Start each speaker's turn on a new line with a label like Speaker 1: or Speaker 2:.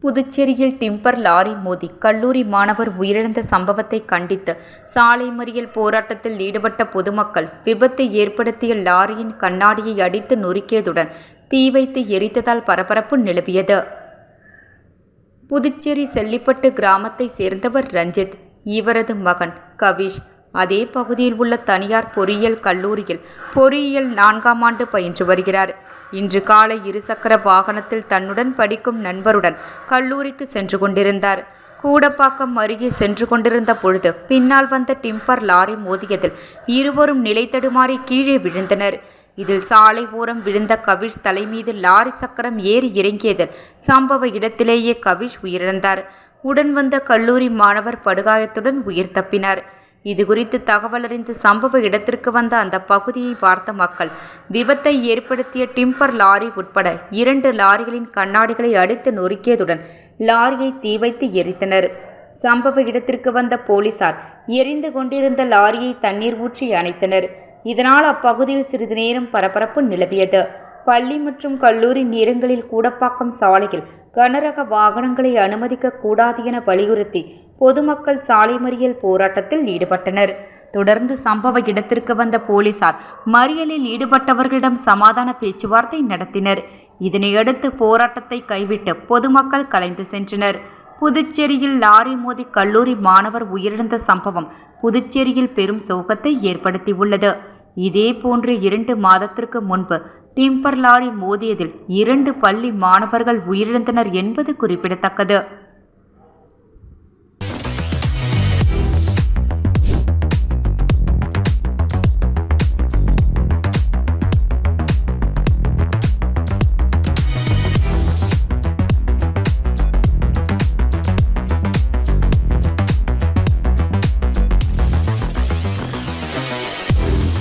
Speaker 1: புதுச்சேரியில் timber lorry மோதி கல்லூரி மாணவர் உயிரிழந்த சம்பவத்தை கண்டித்து சாலை மறியல் போராட்டத்தில் ஈடுபட்ட பொதுமக்கள் விபத்தை ஏற்படுத்திய லாரியின் கண்ணாடியை அடித்து நொறுக்கியதுடன் தீ வைத்து எரித்ததால் பரபரப்பு நிலவியது. புதுச்சேரி செல்லிப்பட்டு கிராமத்தை சேர்ந்தவர் ரஞ்சித். இவரது மகன் கவிஷ் அதே பகுதியில் உள்ள தனியார் பொறியியல் கல்லூரியில் பொறியியல் 4ஆம் ஆண்டு பயின்று வருகிறார். இன்று காலை இருசக்கர வாகனத்தில் தன்னுடன் படிக்கும் நண்பருடன் கல்லூரிக்கு சென்று கொண்டிருந்தார். கூடப்பாக்கம் அருகே சென்று கொண்டிருந்த பொழுது பின்னால் வந்த டிம்பர் லாரி மோதியதில் இருவரும் நிலை தடுமாறி கீழே விழுந்தனர். இதில் சாலை ஓரம் விழுந்த கவிஷ் தலைமீது லாரி சக்கரம் ஏறி இறங்கியதில் சம்பவ இடத்திலேயே கவிஷ் உயிரிழந்தார். உடன் வந்த கல்லூரி மாணவர் படுகாயத்துடன் உயிர் தப்பினார். இதுகுறித்து தகவல் அறிந்து சம்பவ இடத்திற்கு வந்த அந்த பகுதியை பார்த்த மக்கள் விபத்தை ஏற்படுத்திய டிம்பர் லாரி உட்பட 2 லாரிகளின் கண்ணாடிகளை அடித்து நொறுக்கியதுடன் லாரியை தீ வைத்து எரித்தனர். சம்பவ இடத்திற்கு வந்த போலீசார் எரிந்து கொண்டிருந்த லாரியை தண்ணீர் ஊற்றி அணைத்தனர். இதனால் அப்பகுதியில் சிறிது நேரம் பரபரப்பு நிலவியது. பள்ளி மற்றும் கல்லூரி நேரங்களில் கூடப்பாக்கம் சாலையில் கனரக வாகனங்களை அனுமதிக்க கூடாது என வலியுறுத்தி பொதுமக்கள் சாலை மறியல் போராட்டத்தில் ஈடுபட்டனர். தொடர்ந்து சம்பவ இடத்திற்கு வந்த போலீசார் மறியலில் ஈடுபட்டவர்களிடம் சமாதான பேச்சுவார்த்தை நடத்தினர். இதனையடுத்து போராட்டத்தை கைவிட்டு பொதுமக்கள் கலைந்து சென்றனர். புதுச்சேரியில் லாரி மோதி கல்லூரி மாணவர் உயிரிழந்த சம்பவம் புதுச்சேரியில் பெரும் சோகத்தை ஏற்படுத்தியுள்ளது. இதேபோன்று 2 மாதத்திற்கு முன்பு டிம்பர் லாரி மோதியதில் 2 பள்ளி மாணவர்கள் உயிரிழந்தனர் என்பது குறிப்பிடத்தக்கது.